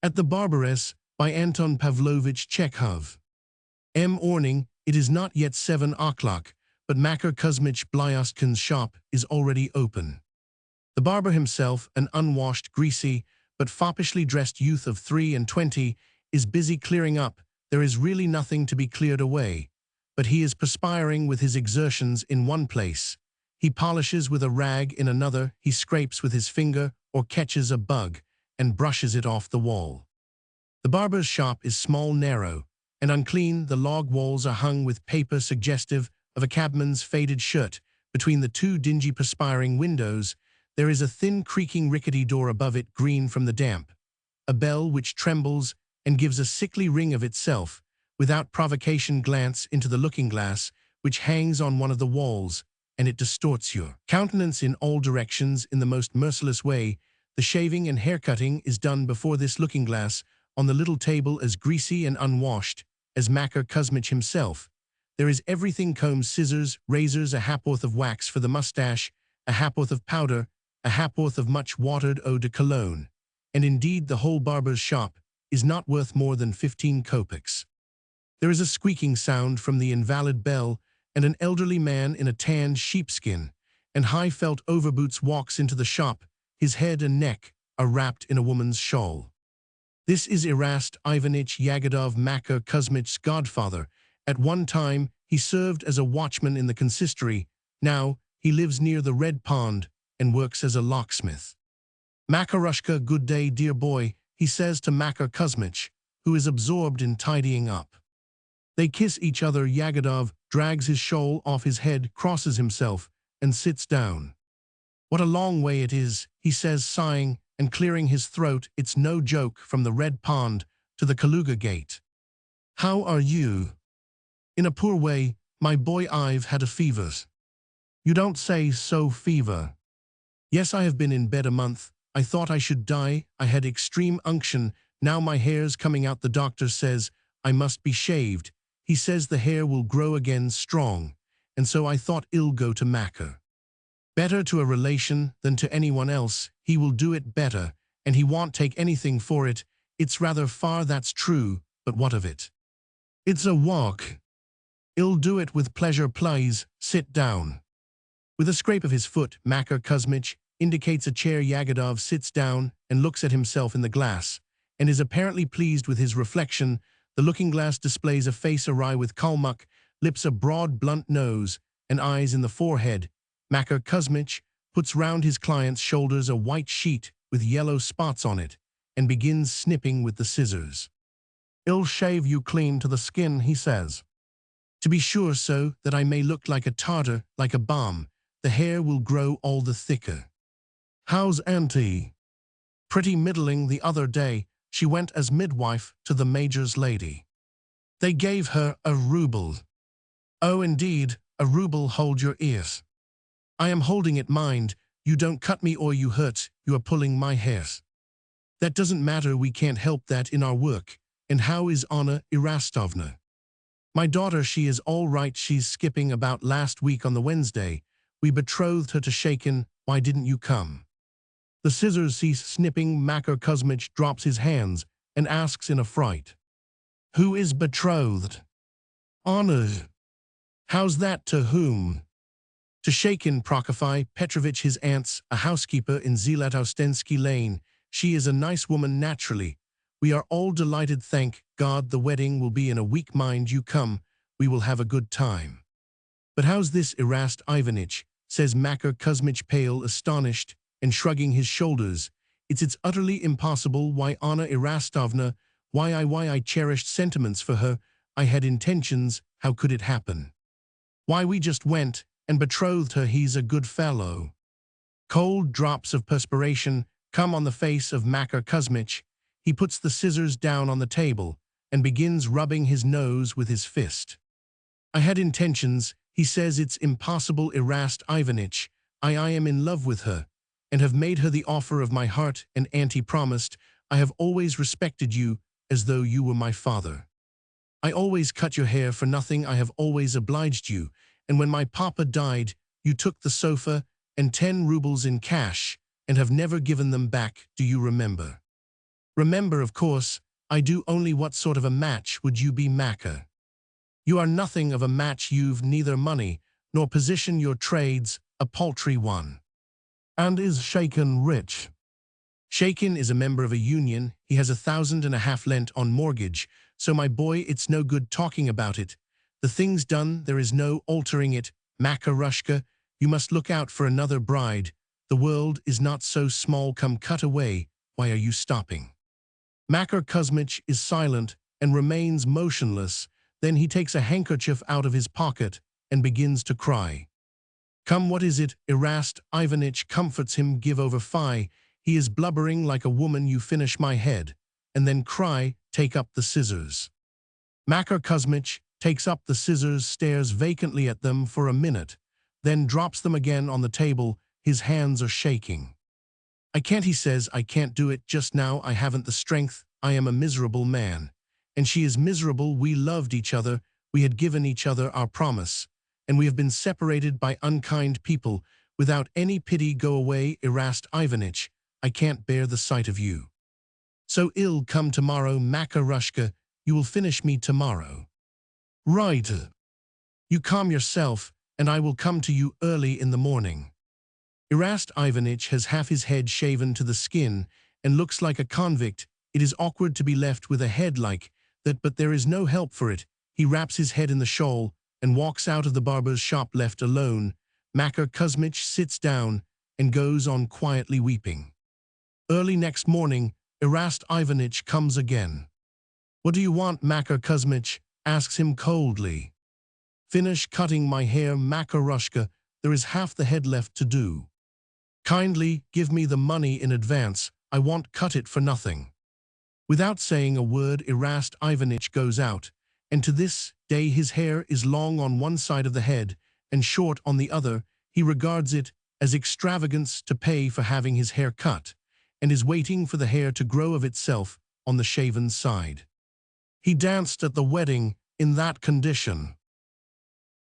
At the Barbers by Anton Pavlovich Chekhov. Morning, it is not yet 7 o'clock, but Makar Kuzmich Blyostkin's shop is already open. The barber himself, an unwashed, greasy, but foppishly dressed youth of 23, is busy clearing up. There is really nothing to be cleared away, but he is perspiring with his exertions in one place. He polishes with a rag in another, he scrapes with his finger or catches a bug and brushes it off the wall. The barber's shop is small, narrow, and unclean. The log walls are hung with paper suggestive of a cabman's faded shirt. Between the two dingy perspiring windows, there is a thin, creaking, rickety door above it, green from the damp. A bell which trembles and gives a sickly ring of itself, without provocation. Glance into the looking-glass, which hangs on one of the walls, and it distorts your countenance in all directions in the most merciless way. The shaving and haircutting is done before this looking-glass, on the little table, as greasy and unwashed as Makar Kuzmich himself. There is everything: combs, scissors, razors, a ha'porth of wax for the mustache, a ha'porth of powder, a ha'porth of much watered eau de cologne. And indeed the whole barber's shop is not worth more than 15 kopecks. There is a squeaking sound from the invalid bell, and an elderly man in a tanned sheepskin and high felt overboots walks into the shop. His head and neck are wrapped in a woman's shawl. This is Erast Ivanich Yagodov, Makar Kuzmich's godfather. At one time, he served as a watchman in the consistory. Now, he lives near the Red Pond and works as a locksmith. "Makarushka, good day, dear boy," he says to Makar Kuzmich, who is absorbed in tidying up. They kiss each other. Yagodov drags his shawl off his head, crosses himself, and sits down. "What a long way it is," he says, sighing and clearing his throat. "It's no joke from the Red Pond to the Kaluga Gate." "How are you?" "In a poor way, my boy. I've had a fever." "You don't say so, fever?" "Yes, I have been in bed a month. I thought I should die. I had extreme unction. Now my hair's coming out. The doctor says I must be shaved. He says the hair will grow again strong, and so I thought I'll go to Makar. Better to a relation than to anyone else. He will do it better, and he won't take anything for it. It's rather far, that's true, but what of it? It's a walk. I'll do it with pleasure. Please, sit down." With a scrape of his foot, Makar Kuzmich indicates a chair. Yagodov sits down and looks at himself in the glass, and is apparently pleased with his reflection. The looking-glass displays a face awry with kalmuck, lips, a broad, blunt nose, and eyes in the forehead. Makar Kuzmich puts round his client's shoulders a white sheet with yellow spots on it, and begins snipping with the scissors. "I'll shave you clean to the skin," he says. "To be sure, so that I may look like a Tartar, like a bomb. The hair will grow all the thicker." "How's Auntie?" "Pretty middling. The other day, she went as midwife to the major's lady. They gave her a rouble." "Oh, indeed, a rouble. Hold your ears." "I am holding it, mind. You don't cut me or you hurt. You are pulling my hair." "That doesn't matter. We can't help that in our work. And how is Anna Erastovna?" "My daughter, she is all right. She's skipping about. Last week on the Wednesday, we betrothed her to Shakin. Why didn't you come?" The scissors cease snipping. Makar Kuzmich drops his hands and asks in a fright, "Who is betrothed?" "Anna." "How's that? To whom?" "To Shakin Prokofy Petrovich, his aunt's a housekeeper in Zlatostensky Lane. She is a nice woman, naturally. We are all delighted, thank God. The wedding will be in a week. Mind you come. We will have a good time." "But how's this, Erast Ivanich?" says Makar Kuzmich, pale, astonished, and shrugging his shoulders. It's utterly impossible. Why, Anna Erastovna, why I cherished sentiments for her. I had intentions. How could it happen? Why, we just went and betrothed her. He's a good fellow." Cold drops of perspiration come on the face of Makar Kuzmich. He puts the scissors down on the table and begins rubbing his nose with his fist. "I had intentions," he says. "It's impossible, Erast Ivanich. I am in love with her, and have made her the offer of my heart, and Auntie promised. I have always respected you as though you were my father. I always cut your hair for nothing. I have always obliged you, and when my papa died, you took the sofa and 10 rubles in cash, and have never given them back. Do you remember?" Remember, of course, I do only what sort of a match would you be, Macca? You are nothing of a match, you've neither money, nor position, your trade's a paltry one. And is Shaken rich? Shaken is a member of a union, he has 1,500 lent on mortgage, so my boy, it's no good talking about it. The thing's done, there is no altering it, Makarushka, you must look out for another bride. The world is not so small, come cut away, why are you stopping? Makar Kuzmich is silent and remains motionless, then he takes a handkerchief out of his pocket and begins to cry. Come, what is it? Erast Ivanich comforts him, give over fi, he is blubbering like a woman, you finish my head, and then cry, take up the scissors. Makar Kuzmich takes up the scissors, stares vacantly at them for a minute, then drops them again on the table, his hands are shaking. I can't, he says, I can't do it just now, I haven't the strength, I am a miserable man. And she is miserable, we loved each other, we had given each other our promise, and we have been separated by unkind people, without any pity, go away, Erast Ivanich, I can't bear the sight of you. So ill, come tomorrow, Makarushka, you will finish me tomorrow. Right. You calm yourself, and I will come to you early in the morning. Erast Ivanich has half his head shaven to the skin and looks like a convict. It is awkward to be left with a head like that, but there is no help for it. He wraps his head in the shawl and walks out of the barber's shop, left alone. Makar Kuzmich sits down and goes on quietly weeping. Early next morning, Erast Ivanich comes again. What do you want, Makar Kuzmich? Asks him coldly. Finish cutting my hair, Makarushka, there is half the head left to do. Kindly give me the money in advance, I won't cut it for nothing. Without saying a word, Erast Ivanich goes out, and to this day his hair is long on one side of the head and short on the other. He regards it as extravagance to pay for having his hair cut, and is waiting for the hair to grow of itself on the shaven side. He danced at the wedding in that condition.